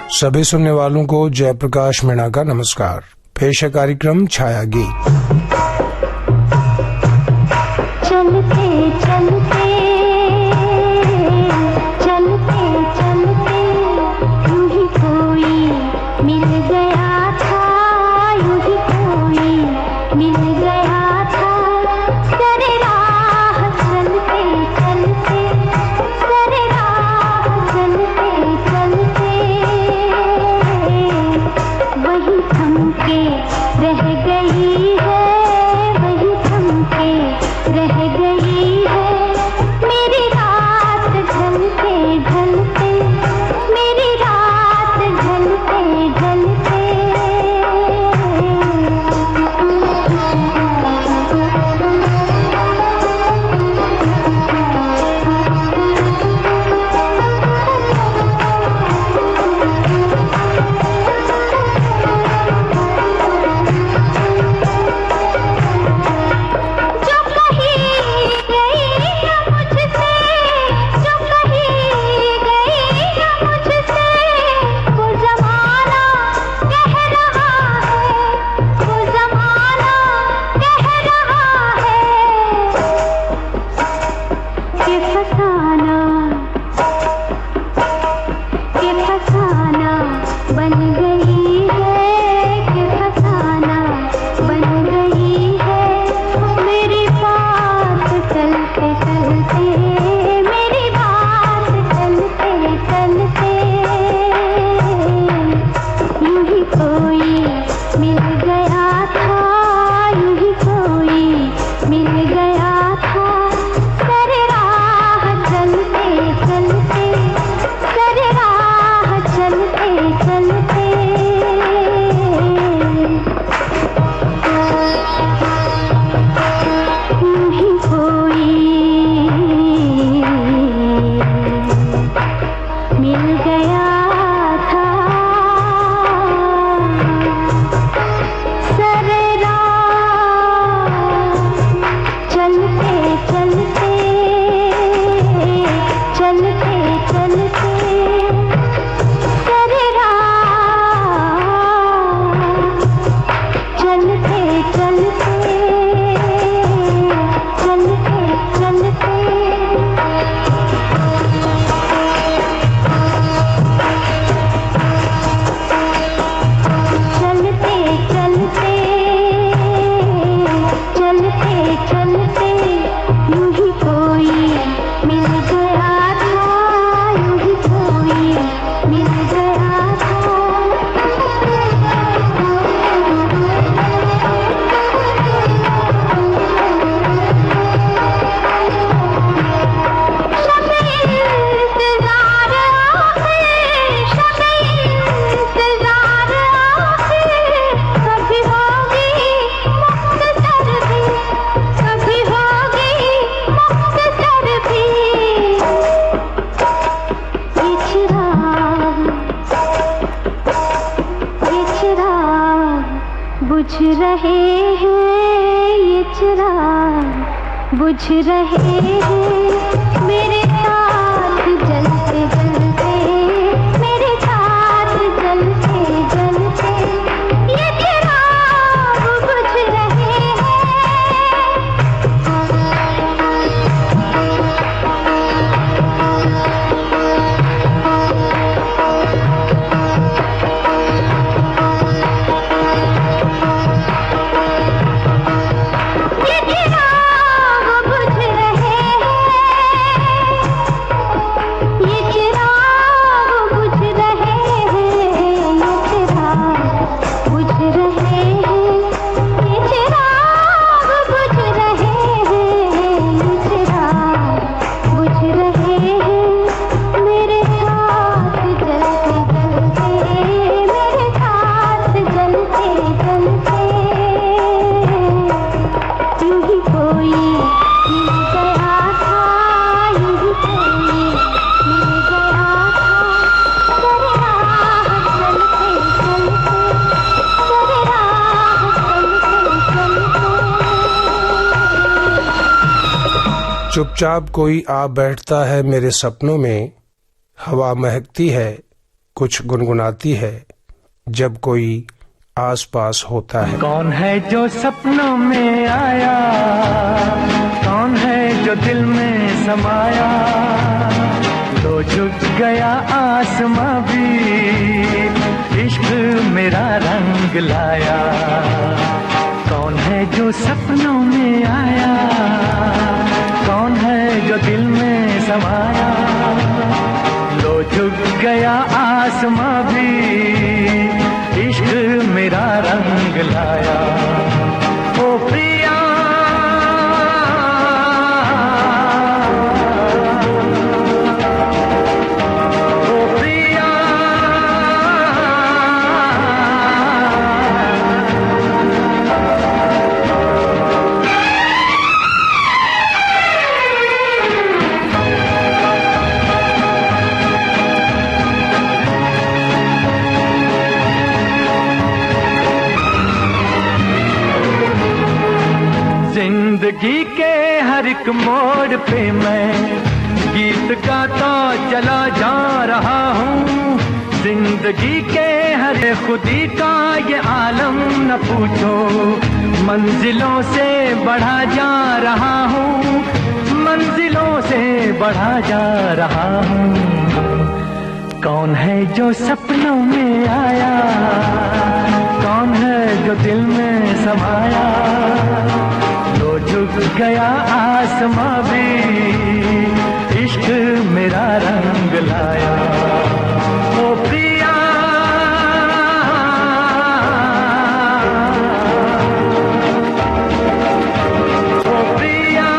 सभी सुनने वालों को जयप्रकाश मीणा का नमस्कार। पेश है कार्यक्रम छाया गीत। चलते चलते चलते चलते यूं ही कोई मिल गया था, यूं ही कोई मिल गया था। सरे राह चलते चलते, सरे राह चलते चलते वही थम के रह गई है, वही थम के रह गई है। मेरी रात ढलते ढलते, मेरी रात ढलते ढलते। बुझ रहे हैं ये चिराग, बुझ रहे हैं मेरे साथ जलते जलते, मेरे साथ जलते जलते ये चिराग बुझ रहे हैं। चुपचाप कोई आ बैठता है मेरे सपनों में, हवा महकती है कुछ गुनगुनाती है जब कोई आसपास होता है। कौन है जो सपनों में आया, कौन है जो दिल में समाया, तो झुक गया आसमां भी, इश्क मेरा रंग लाया। कौन है जो सपनों में आया, कौन है जो दिल में समाया, लो झुक गया आसमां भी, इश्क मेरा रंग लाया। ओ प्रिया जिंदगी के हर एक मोड़ पे मैं गीत गाता चला जा रहा हूँ। जिंदगी के हर खुदी का ये आलम न पूछो, मंजिलों से बढ़ा जा रहा हूँ, मंजिलों से बढ़ा जा रहा हूँ। कौन है जो सपनों में आया, कौन है जो दिल में समाया, तो झुक गया आसमां भी, इश्क मेरा रंग लाया। ओ प्रिया ओ प्रिया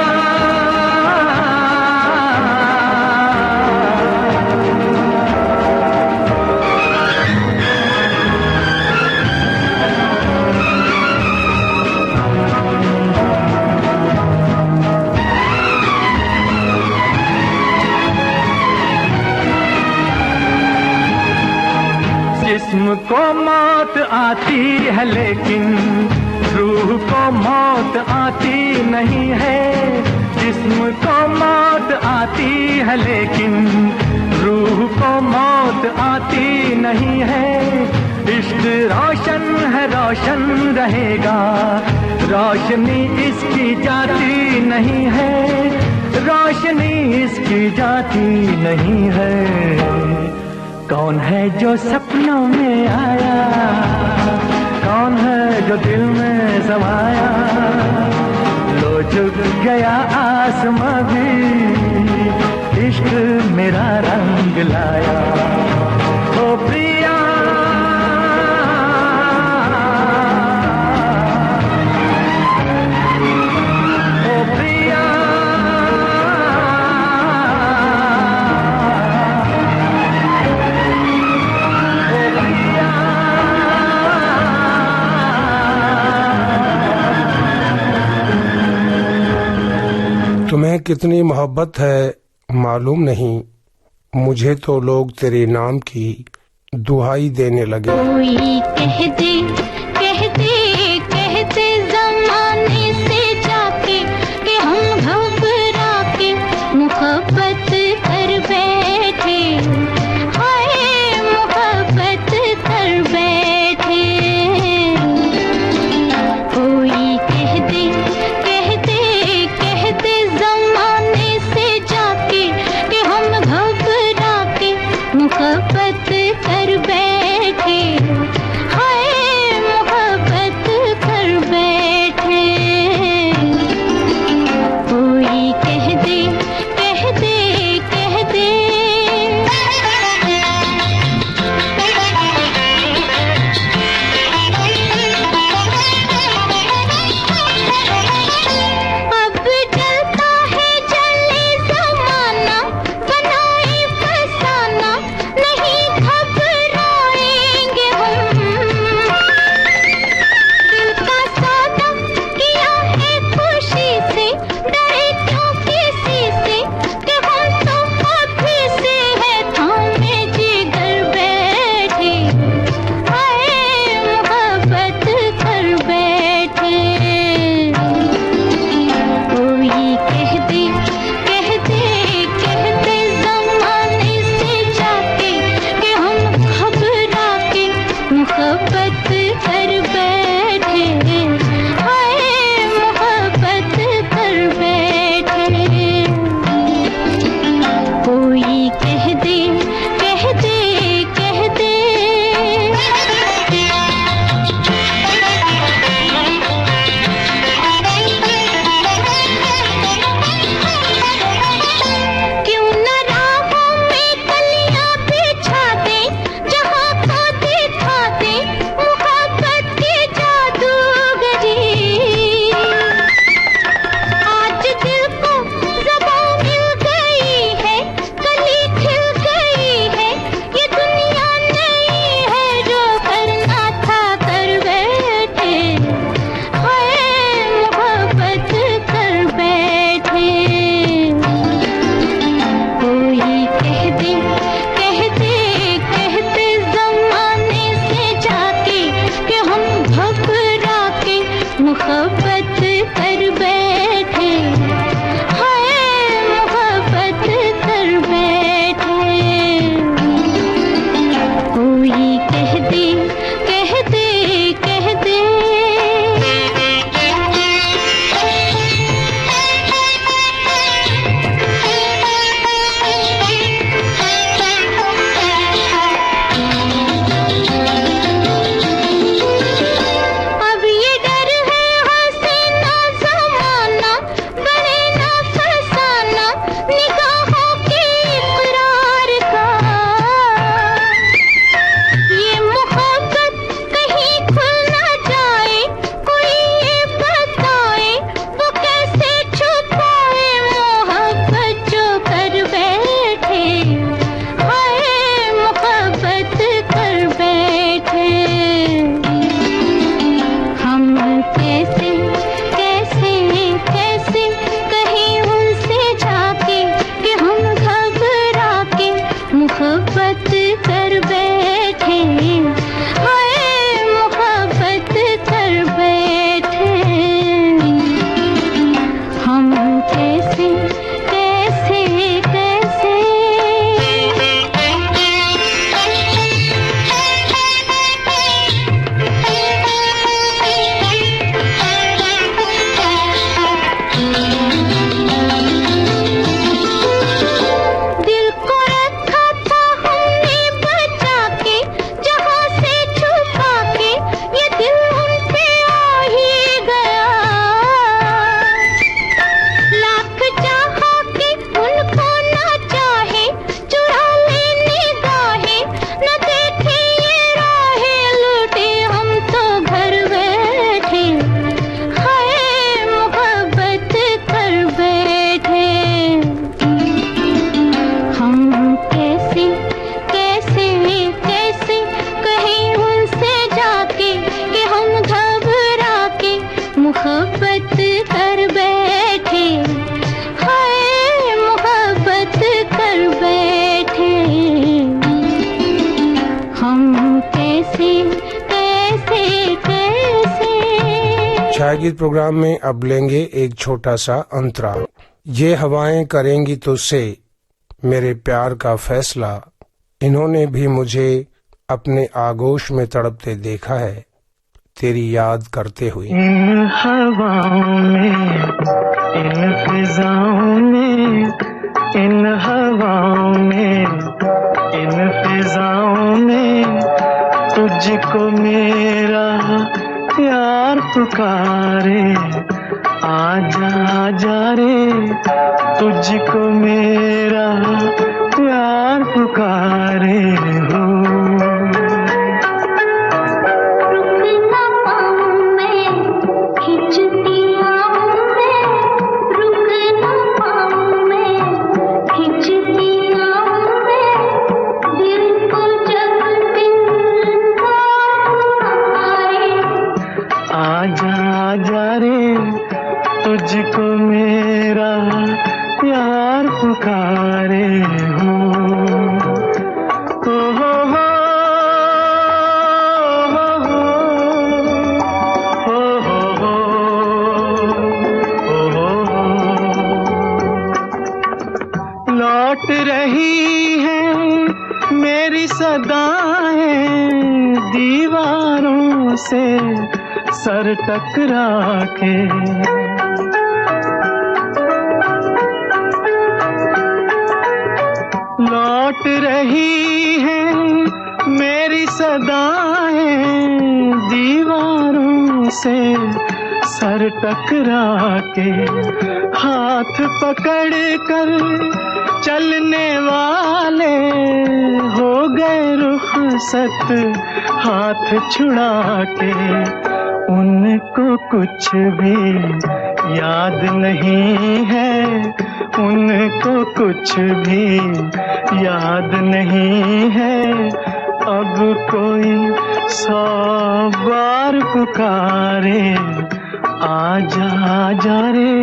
जिस्म को मौत आती है लेकिन रूह को मौत आती नहीं है। जिस्म को मौत आती है लेकिन रूह को मौत आती नहीं है। इश्क रोशन है, रोशन रहेगा, रोशनी इसकी जाती नहीं है, रोशनी इसकी जाती नहीं है। कौन है जो सपनों में आया, कौन है जो दिल में समाया, लो झुक गया आसमां भी, इश्क मेरा रंग लाया। ओ प्रिया ओ प्रिया तुम्हें कितनी मोहब्बत है मालूम नहीं, मुझे तो लोग तेरे नाम की दुहाई देने लगे। कोई कहते कहते कहते जमाने से जाके कि हम घबरा के मोहब्बत कर बैठे, हाय मोहब्बत कर बैठे। कोई कहते कहते कहते जमाने से जाके कि हम घबरा के मोहब्बत कर बैठे, हाय हम कैसे कैसे कैसे। छाया गीत प्रोग्राम में अब लेंगे एक छोटा सा अंतराल। ये हवाएं करेंगी तुझसे मेरे प्यार का फैसला, इन्होंने भी मुझे अपने आगोश में तड़पते देखा है तेरी याद करते हुए। इन हवाओं में, इन फिजाओं में, इन हवाओं में, इन फिजाओं में तुझको मेरा प्यार पुकारे। आजा आजा रे, तुझको मेरा प्यार पुकारे हो। तुझको मेरा प्यार पुकारे हो। ओ हो हो हो हो हो हो। लौट रही है मेरी सदाएं दीवारों से सर टकरा के। लौट रही है मेरी सदाएं दीवारों से सर टकरा के। हाथ पकड़ कर चलने वाले हो गए रुखसत हाथ छुड़ा के। उनको कुछ भी याद नहीं है, उनको कुछ भी याद नहीं है। अब कोई 100 बार पुकारे। आजा आजा रे,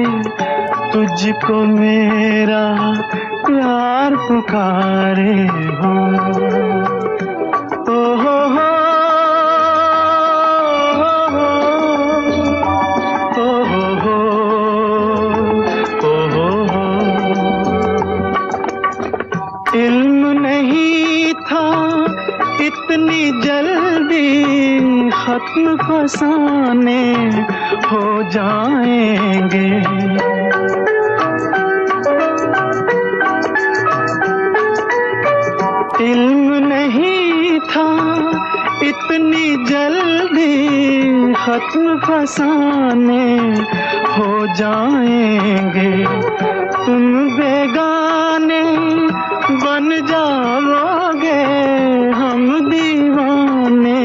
तुझको मेरा प्यार पुकारे हो। ओ हो हो इल्म नहीं था इतनी जल्दी खत्म फसाने हो जाएंगे। इल्म नहीं था इतनी जल्दी खत्म फसाने हो जाएंगे। तुम बेगाने बन जाओगे, हम दीवाने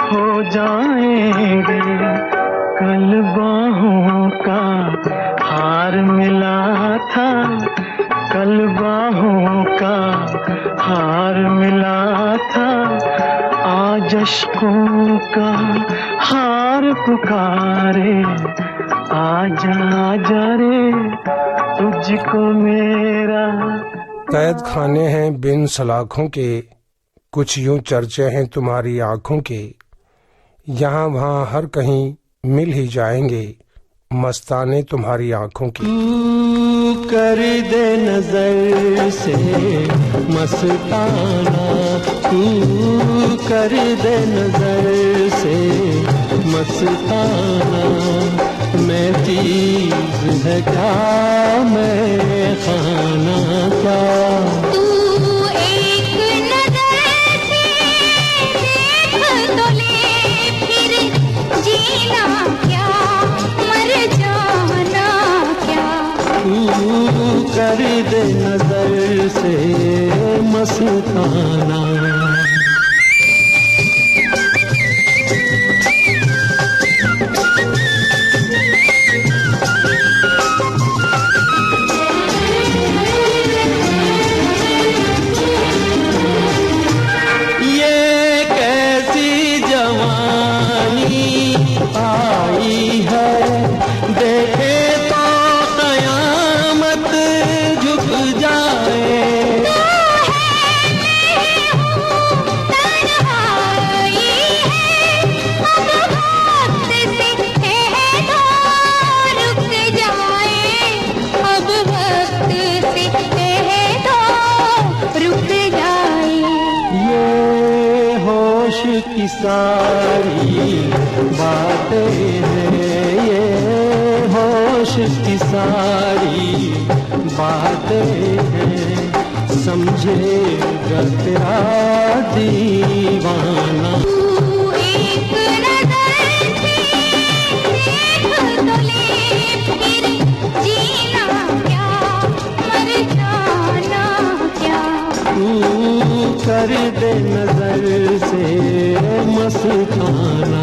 हो जाएंगे। कल बाहों का हार मिला था, कल बाहों का हार मिला था। आज अश्कों का हार पुकारे। आजा आजा रे, तुझको मेरा। कैद खाने हैं बिन सलाखों के, कुछ यूं चर्चे हैं तुम्हारी आंखों के। यहाँ वहाँ हर कहीं मिल ही जाएंगे मस्ताने तुम्हारी आंखों की। तू कर दे नजर से मस्ताना, तू कर दे नजर से मस्ताना। मैं चीज है क्या, मैं खाना क्या। तू एक नजर से देख तो ले, फिर जीना क्या मर जाना क्या। तू कर दे नजर से मस्ताना। होश की सारी बातें हैं ये, होश की सारी बातें हैं, समझेगा तेरा दीवाना। तू एक नजर से देख तो ले, फिर जीना क्या मर जाना क्या। तू कर दे नजर से मस्ताना।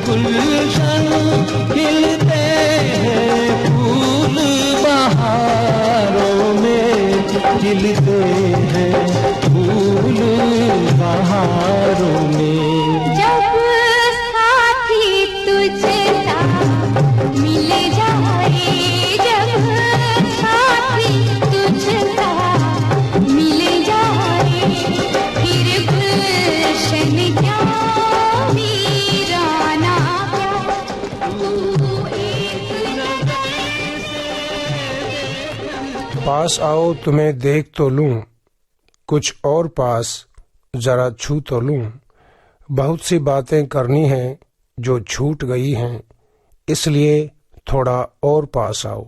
गुलशन खिलते हैं फूल बहारों में, खिलते हैं फूल बहारों में। जब साथी तुझसा मिल जाए, जब साथी तुझसा मिल जाए, फिर गुलशन क्या वीराना क्या। तू एक नजर से पास आओ तुम्हें देख तो लूं, कुछ और पास जरा छू तो लूं। बहुत सी बातें करनी हैं जो छूट गई हैं, इसलिए थोड़ा और पास आओ।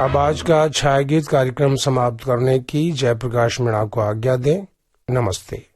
अब आज का छायागीत कार्यक्रम समाप्त करने की जयप्रकाश मीणा को आज्ञा दें। नमस्ते।